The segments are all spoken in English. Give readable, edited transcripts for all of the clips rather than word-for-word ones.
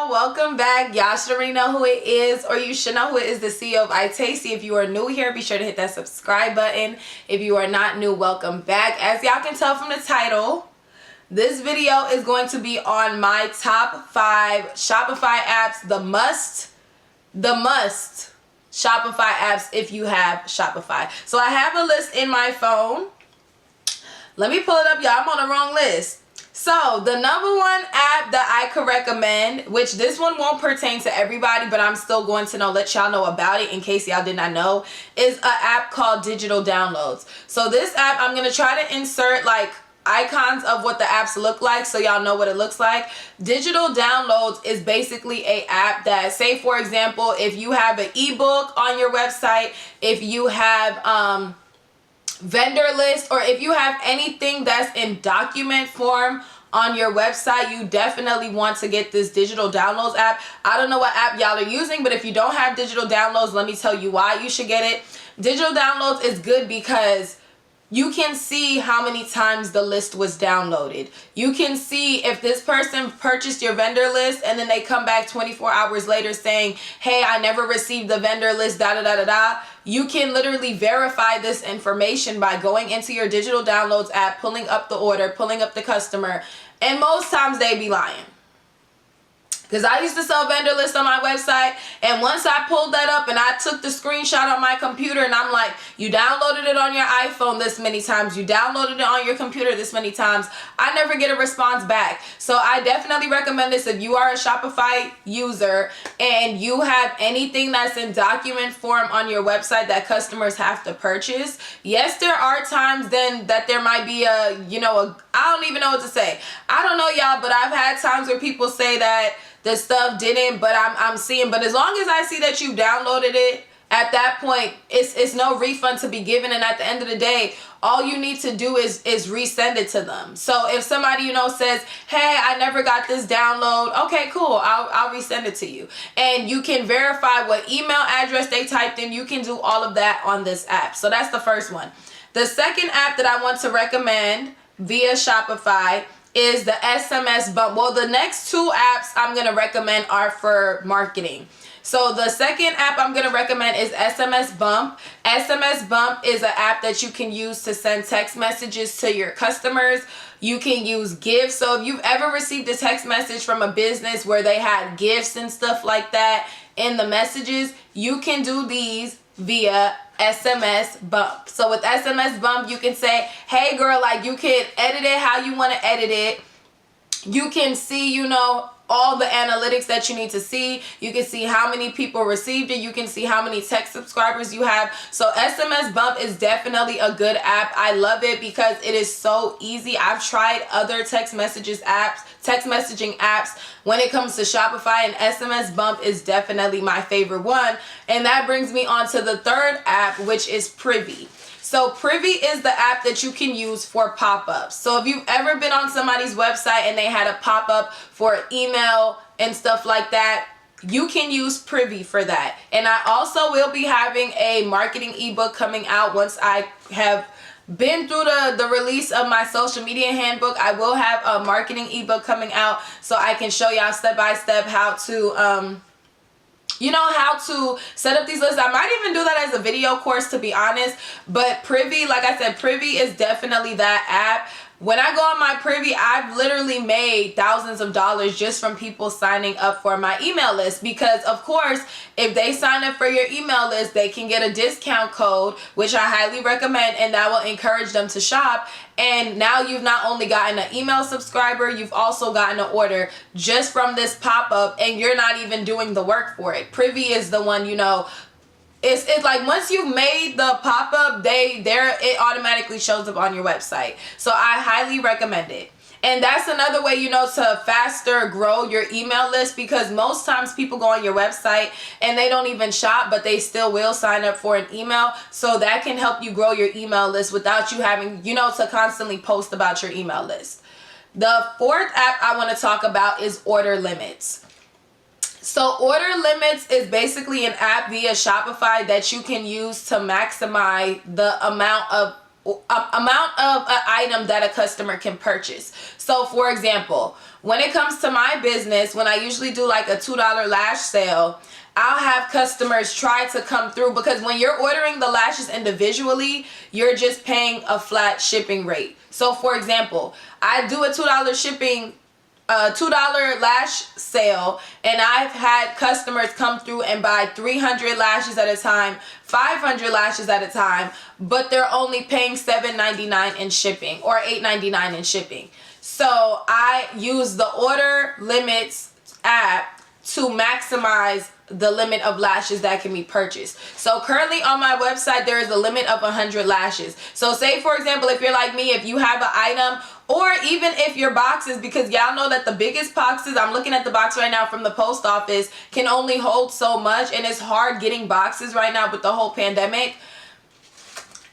y'all, welcome back. Y'all should already know who it is, or you should know who it is, the CEO of iyetasti. If you are new here, be sure to hit that subscribe button. If you are not new, welcome back. As y'all can tell from the title, this video is going to be on my top 5 Shopify apps, the must Shopify apps if you have Shopify. So I have a list in my phone. Let me pull it up, y'all. I'm on the wrong list. So the number one app that I could recommend, which this one won't pertain to everybody, but I'm still going to let y'all know about it in case y'all did not know, is an app called Digital Downloads. So this app, I'm going to try to insert like icons of what the apps look like so y'all know what it looks like. Digital Downloads is basically a app that, say for example, if you have an ebook on your website, if you have vendor list, or if you have anything that's in document form on your website, you definitely want to get this Digital Downloads app. I don't know what app y'all are using, but if you don't have Digital Downloads, let me tell you why you should get it. Digital Downloads is good because you can see how many times the list was downloaded. You can see if this person purchased your vendor list and then they come back 24 hours later saying, hey, I never received the vendor list, da da da da da. You can literally verify this information by going into your Digital Downloads app, pulling up the order, pulling up the customer, and most times they be lying. Because I used to sell vendor lists on my website, and once I pulled that up and I took the screenshot on my computer and I'm like, you downloaded it on your iPhone this many times, you downloaded it on your computer this many times, I never get a response back. So I definitely recommend this if you are a Shopify user and you have anything that's in document form on your website that customers have to purchase. Yes, there are times then that there might be I don't even know what to say. I don't know y'all, but I've had times where people say that the stuff didn't, but I'm seeing, but as long as I see that you downloaded it, at that point, it's no refund to be given, and at the end of the day, all you need to do is resend it to them. So if somebody, says, hey, I never got this download, okay, cool, I'll resend it to you. And you can verify what email address they typed in. You can do all of that on this app. So that's the first one. The second app that I want to recommend via Shopify is the SMS Bump. Well, the next 2 apps I'm going to recommend are for marketing. So the second app I'm going to recommend is SMS Bump. SMS Bump is an app that you can use to send text messages to your customers. You can use gifts. So if you've ever received a text message from a business where they had gifts and stuff like that in the messages, you can do these via SMS Bump. So with SMS Bump, you can say, hey girl, like you can edit it how you want to edit it. You can see, all the analytics that you need to see. You can see how many people received it. You can see how many text subscribers you have. So SMS Bump is definitely a good app. I love it because it is so easy. I've tried other text messaging apps when it comes to Shopify, and SMS Bump is definitely my favorite one. And that brings me on to the third app, which is Privy. So Privy is the app that you can use for pop-ups. So if you've ever been on somebody's website and they had a pop-up for an email and stuff like that, you can use Privy for that. And I also will be having a marketing ebook coming out once I have been through the release of my social media handbook. I will have a marketing ebook coming out so I can show y'all step by step how to how to set up these lists. I might even do that as a video course, to be honest. But Privy, like I said, Privy is definitely that app. When I go on my Privy, I've literally made thousands of dollars just from people signing up for my email list. Because, of course, if they sign up for your email list, they can get a discount code, which I highly recommend, and that will encourage them to shop. And now you've not only gotten an email subscriber, you've also gotten an order just from this pop-up, and you're not even doing the work for it. Privy is the one, it's like once you've made the pop-up, it automatically shows up on your website. So I highly recommend it. And that's another way, to faster grow your email list, because most times people go on your website and they don't even shop, but they still will sign up for an email. So that can help you grow your email list without you having, to constantly post about your email list. The fourth app I want to talk about is Order Limits. So Order Limits is basically an app via Shopify that you can use to maximize the amount of amount of an item that a customer can purchase. So for example, when it comes to my business, when I usually do like a $2 lash sale, I'll have customers try to come through, because when you're ordering the lashes individually, you're just paying a flat shipping rate. So for example, I do a $2 lash sale, and I've had customers come through and buy 300 lashes at a time, 500 lashes at a time, but they're only paying $7.99 in shipping or $8.99 in shipping. So I use the order limits app to maximize the limit of lashes that can be purchased. So currently on my website, there is a limit of 100 lashes. So say for example, if you're like me, if you have an item, or even if your boxes, because y'all know that the biggest boxes, I'm looking at the box right now from the post office, can only hold so much, and it's hard getting boxes right now with the whole pandemic.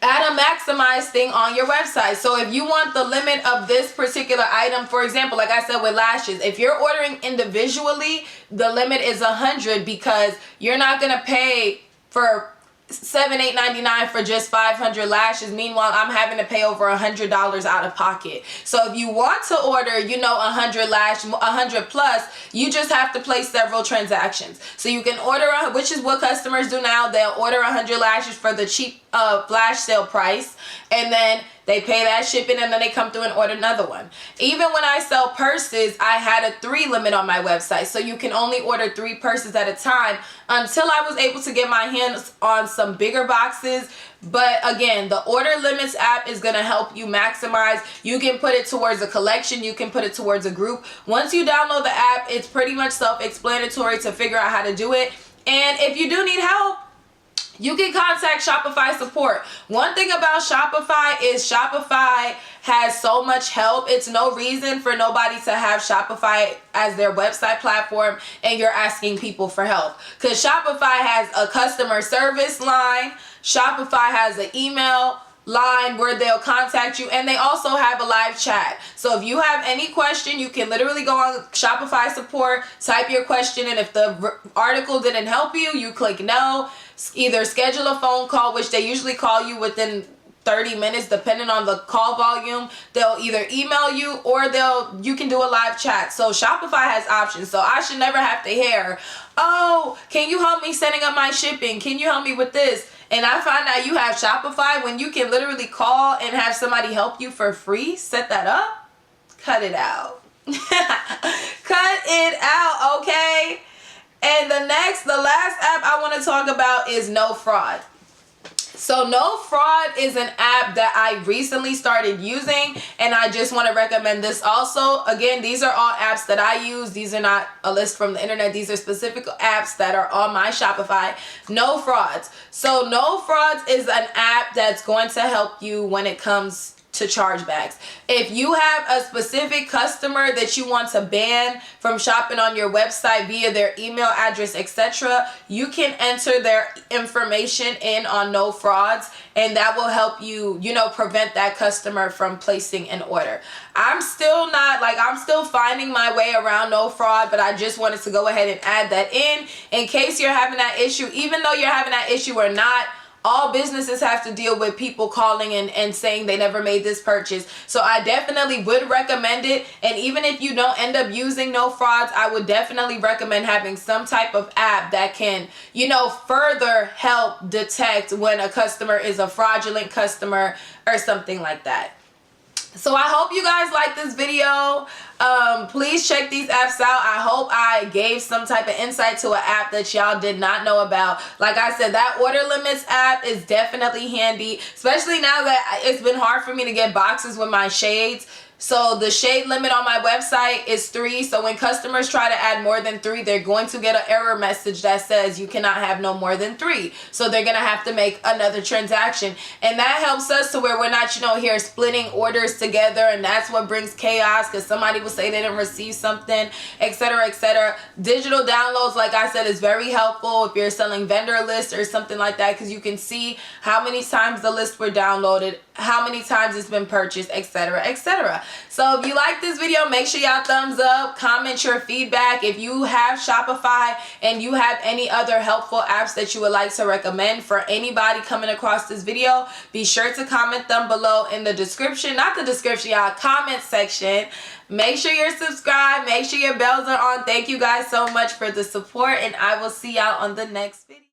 Add a maximize thing on your website. So if you want the limit of this particular item, for example, like I said with lashes, if you're ordering individually, the limit is 100, because you're not gonna pay for $7-8.99 for just 500 lashes. Meanwhile, I'm having to pay over $100 out of pocket. So if you want to order, 100 plus, you just have to place several transactions. So you can order, which is what customers do now. They'll order 100 lashes for the cheap flash sale price, and then they pay that shipping, and then they come through and order another one. Even when I sell purses, I had a 3 limit on my website. So you can only order 3 purses at a time, until I was able to get my hands on some bigger boxes. But again, the order limits app is going to help you maximize. You can put it towards a collection. You can put it towards a group. Once you download the app, it's pretty much self-explanatory to figure out how to do it. And if you do need help, you can contact Shopify support. One thing about Shopify is Shopify has so much help. It's no reason for nobody to have Shopify as their website platform and you're asking people for help. Because Shopify has a customer service line. Shopify has an email line where they'll contact you, and they also have a live chat. So if you have any question, you can literally go on Shopify support, type your question, and if the article didn't help you, you click no. Either schedule a phone call, which they usually call you within 30 minutes depending on the call volume. They'll either email you, or you can do a live chat. So Shopify has options. So I should never have to hear, oh, can you help me setting up my shipping? Can you help me with this? And I find out you have Shopify when you can literally call and have somebody help you for free set that up. Cut it out. Cut it out, okay? And the last app I want to talk about is No Fraud. So No Fraud is an app that I recently started using, and I just want to recommend this also. Again, these are all apps that I use. These are not a list from the internet. These are specific apps that are on my Shopify. No Frauds. So No Frauds is an app that's going to help you when it comes to chargebacks. If you have a specific customer that you want to ban from shopping on your website via their email address, etc., you can enter their information in on No Frauds, and that will help you, prevent that customer from placing an order. I'm still finding my way around No Fraud, but I just wanted to go ahead and add that in case you're having that issue. Even though you're having that issue or not, all businesses have to deal with people calling and saying they never made this purchase. So I definitely would recommend it. And even if you don't end up using No Frauds, I would definitely recommend having some type of app that can, further help detect when a customer is a fraudulent customer or something like that. So I hope you guys like this video. Please check these apps out. I hope I gave some type of insight to an app that y'all did not know about. Like I said, that order limits app is definitely handy, especially now that it's been hard for me to get boxes with my shades. So the shade limit on my website is 3. So when customers try to add more than 3, they're going to get an error message that says you cannot have no more than 3. So they're going to have to make another transaction. And that helps us to where we're not, here splitting orders together. And that's what brings chaos, because somebody will say they didn't receive something, etc., etc. Digital downloads, like I said, is very helpful if you're selling vendor lists or something like that, because you can see how many times the lists were downloaded, how many times it's been purchased, etc., etc. So if you like this video, make sure y'all thumbs up, comment your feedback. If you have Shopify and you have any other helpful apps that you would like to recommend for anybody coming across this video, be sure to comment them below in the description, not the description, y'all, comment section. Make sure you're subscribed, make sure your bells are on. Thank you guys so much for the support, and I will see y'all on the next video.